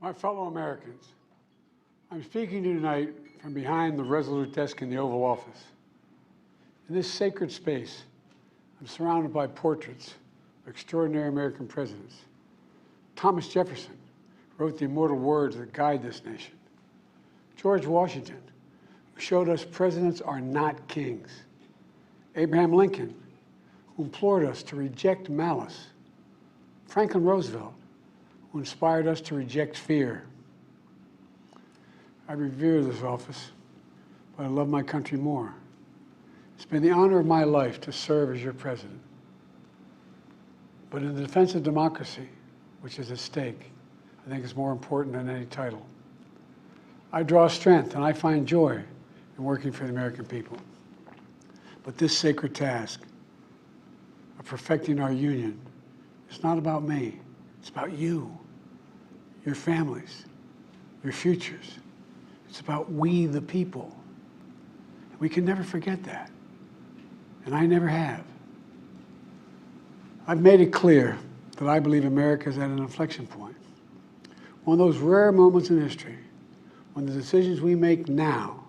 My fellow Americans, I'm speaking to you tonight from behind the resolute desk in the Oval Office. In this sacred space, I'm surrounded by portraits of extraordinary American presidents. Thomas Jefferson wrote the immortal words that guide this nation. George Washington, who showed us presidents are not kings. Abraham Lincoln, who implored us to reject malice. Franklin Roosevelt, who inspired us to reject fear. I revere this office, but I love my country more. It's been the honor of my life to serve as your president. But in the defense of democracy, which is at stake, I think is more important than any title. I draw strength and I find joy in working for the American people. But this sacred task of perfecting our union is not about me. It's about you, your families, your futures. It's about we, the people. We can never forget that, and I never have. I've made it clear that I believe America is at an inflection point. One of those rare moments in history when the decisions we make now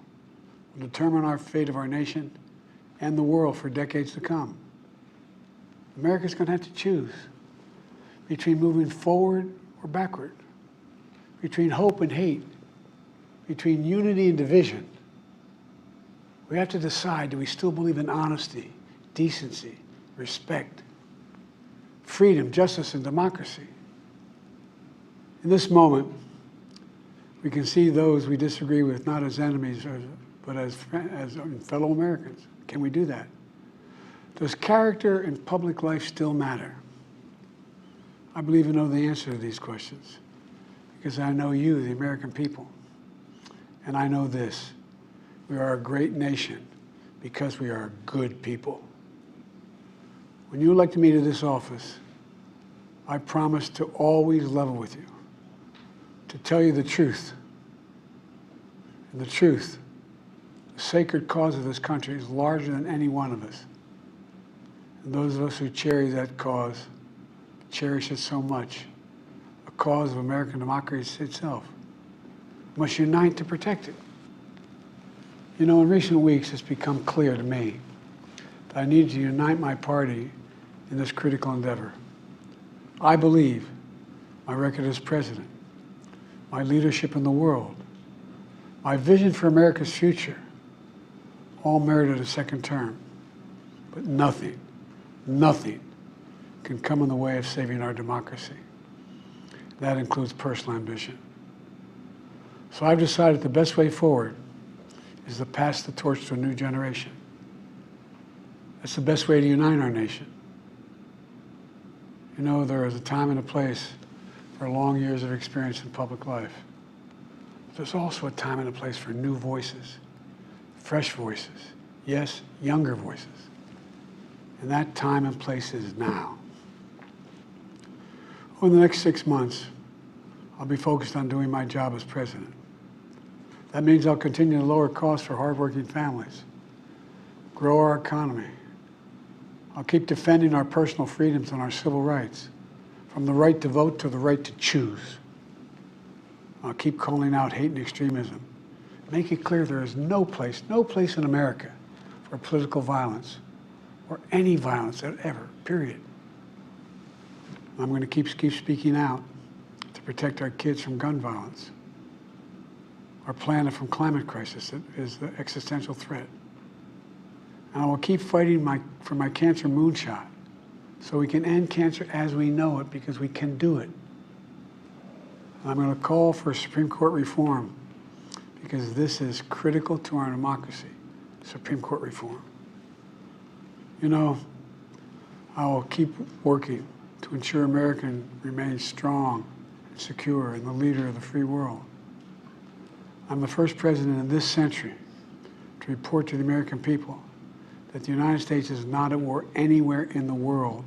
will determine our fate of our nation and the world for decades to come. America's going to have to choose between moving forward or backward, between hope and hate, between unity and division. We have to decide, do we still believe in honesty, decency, respect, freedom, justice, and democracy? In this moment, we can see those we disagree with not as enemies, but as fellow Americans. Can we do that? Does character in public life still matter? I believe I know the answer to these questions because I know you, the American people. And I know this, we are a great nation because we are good people. When you elected me to this office, I promised to always level with you, to tell you the truth. And the truth, the sacred cause of this country is larger than any one of us. And those of us who cherish that cause, cherish it so much, a cause of American democracy itself, must unite to protect it. You know, in recent weeks, it's become clear to me that I need to unite my party in this critical endeavor. I believe my record as president, my leadership in the world, my vision for America's future, all merited a second term. But nothing can come in the way of saving our democracy. That includes personal ambition. So I've decided the best way forward is to pass the torch to a new generation. That's the best way to unite our nation. You know, there is a time and a place for long years of experience in public life. There's also a time and a place for new voices, fresh voices, yes, younger voices. And that time and place is now. Over the next 6 months, I'll be focused on doing my job as president. That means I'll continue to lower costs for hardworking families, grow our economy. I'll keep defending our personal freedoms and our civil rights, from the right to vote to the right to choose. I'll keep calling out hate and extremism. Make it clear there is no place in America for political violence or any violence ever, period. I'm going to keep speaking out to protect our kids from gun violence, our planet from climate crisis that is the existential threat. And I will keep fighting for my cancer moonshot so we can end cancer as we know it, because we can do it. And I'm going to call for Supreme Court reform because this is critical to our democracy, Supreme Court reform. You know, I will keep working to ensure America remains strong and secure and the leader of the free world. I'm the first president in this century to report to the American people that the United States is not at war anywhere in the world.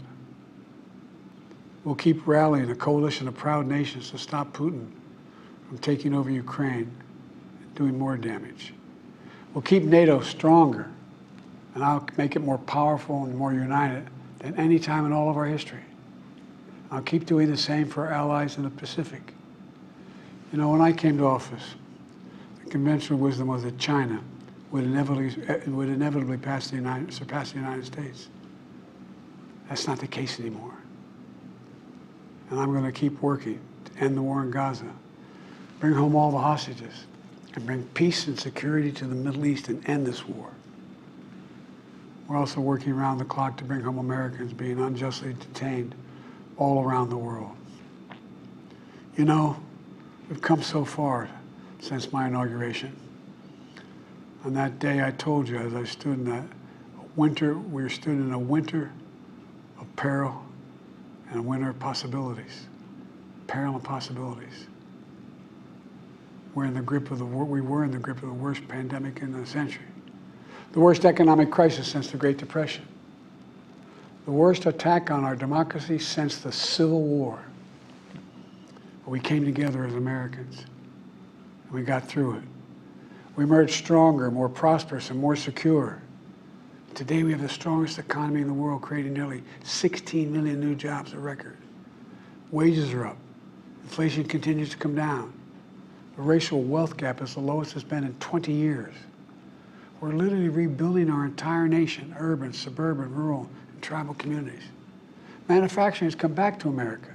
We'll keep rallying a coalition of proud nations to stop Putin from taking over Ukraine and doing more damage. We'll keep NATO stronger, and I'll make it more powerful and more united than any time in all of our history. I'll keep doing the same for our allies in the Pacific. You know, when I came to office, the conventional wisdom was that China would inevitably surpass the United States. That's not the case anymore. And I'm going to keep working to end the war in Gaza, bring home all the hostages, and bring peace and security to the Middle East and end this war. We're also working around the clock to bring home Americans being unjustly detained all around the world. You know, we've come so far since my inauguration. On that day, I told you, as I stood in that winter, we stood in a winter of peril and a winter of possibilities. Peril and possibilities. We were in the grip of the worst pandemic in a century. The worst economic crisis since the Great Depression. The worst attack on our democracy since the Civil War. But we came together as Americans, and we got through it. We emerged stronger, more prosperous, and more secure. Today we have the strongest economy in the world, creating nearly 16 million new jobs, a record. Wages are up. Inflation continues to come down. The racial wealth gap is the lowest it's been in 20 years. We're literally rebuilding our entire nation, urban, suburban, rural, and tribal communities. Manufacturing has come back to America.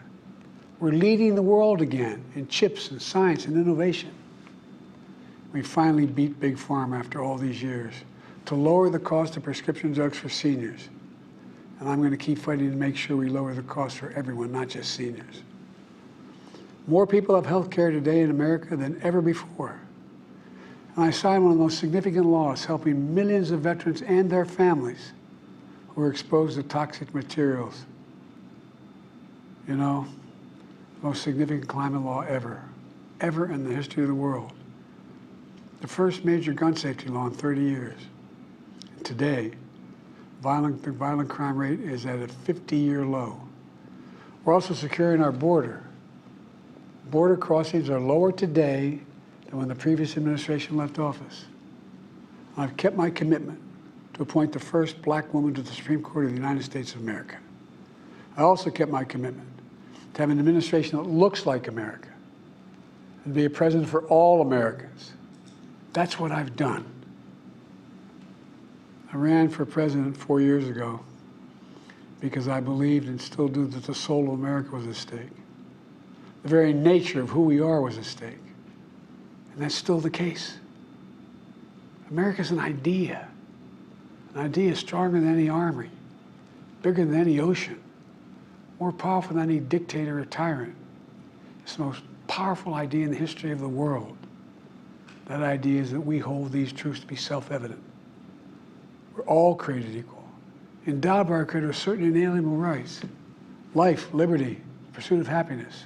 We're leading the world again in chips and science and innovation. We finally beat Big Pharma after all these years to lower the cost of prescription drugs for seniors. And I'm going to keep fighting to make sure we lower the cost for everyone, not just seniors. More people have health care today in America than ever before. And I signed one of the most significant laws helping millions of veterans and their families who are exposed to toxic materials. You know, the most significant climate law ever in the history of the world. The first major gun safety law in 30 years. And today, the violent crime rate is at a 50-year low. We're also securing our border. Border crossings are lower today than when the previous administration left office. I've kept my commitment to appoint the first black woman to the Supreme Court of the United States of America. I also kept my commitment to have an administration that looks like America and be a president for all Americans. That's what I've done. I ran for president 4 years ago because I believed and still do that the soul of America was at stake. The very nature of who we are was at stake. And that's still the case. America's an idea. An idea stronger than any army, bigger than any ocean, more powerful than any dictator or tyrant. It's the most powerful idea in the history of the world. That idea is that we hold these truths to be self-evident. We're all created equal, endowed by our Creator with certain inalienable rights: life, liberty, pursuit of happiness.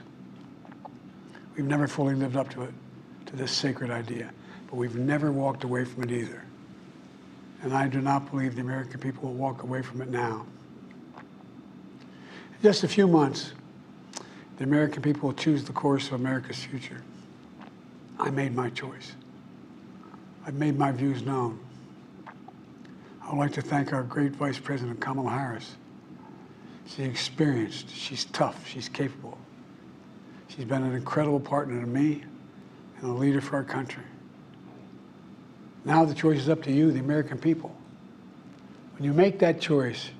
We've never fully lived up to it, to this sacred idea, but we've never walked away from it either. And I do not believe the American people will walk away from it now. In just a few months, the American people will choose the course of America's future. I made my choice. I've made my views known. I would like to thank our great Vice President Kamala Harris. She's experienced, she's tough, she's capable. She's been an incredible partner to me and a leader for our country. Now the choice is up to you, the American people. When you make that choice,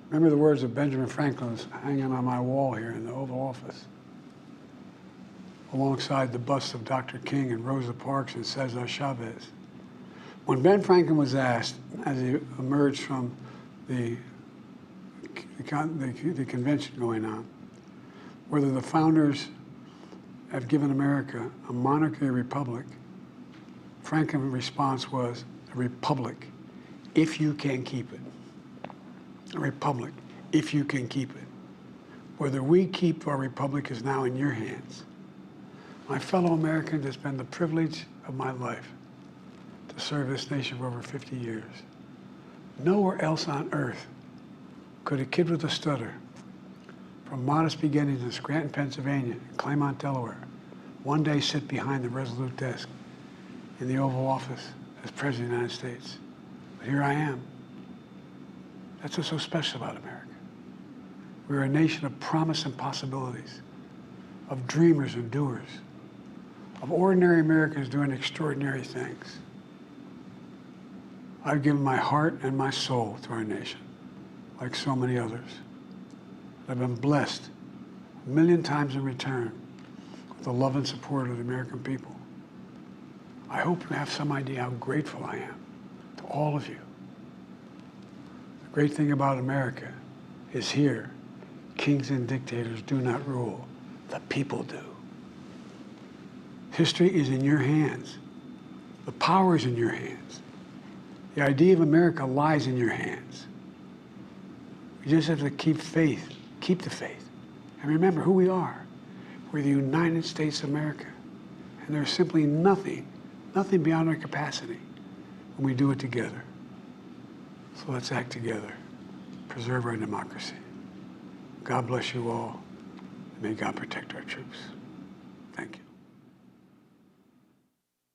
remember the words of Benjamin Franklin hanging on my wall here in the Oval Office, alongside the busts of Dr. King and Rosa Parks and Cesar Chavez. When Ben Franklin was asked, as he emerged from the convention going on, whether the founders have given America a monarchy or republic, Franklin's response was, a republic, if you can keep it. A republic, if you can keep it. Whether we keep our republic is now in your hands. My fellow Americans, it's been the privilege of my life to serve this nation for over 50 years. Nowhere else on earth could a kid with a stutter, from modest beginnings in Scranton, Pennsylvania, and Claymont, Delaware, one day sit behind the resolute desk in the Oval Office as President of the United States. But here I am. That's what's so special about America. We're a nation of promise and possibilities, of dreamers and doers, of ordinary Americans doing extraordinary things. I've given my heart and my soul to our nation, like so many others. I've been blessed a million times in return with the love and support of the American people. I hope you have some idea how grateful I am to all of you. The great thing about America is here, kings and dictators do not rule, the people do. History is in your hands. The power is in your hands. The idea of America lies in your hands. You just have to keep faith, keep the faith. And remember who we are. We're the United States of America. And there's simply nothing beyond our capacity when we do it together. So let's act together, preserve our democracy. God bless you all, and may God protect our troops. Thank you.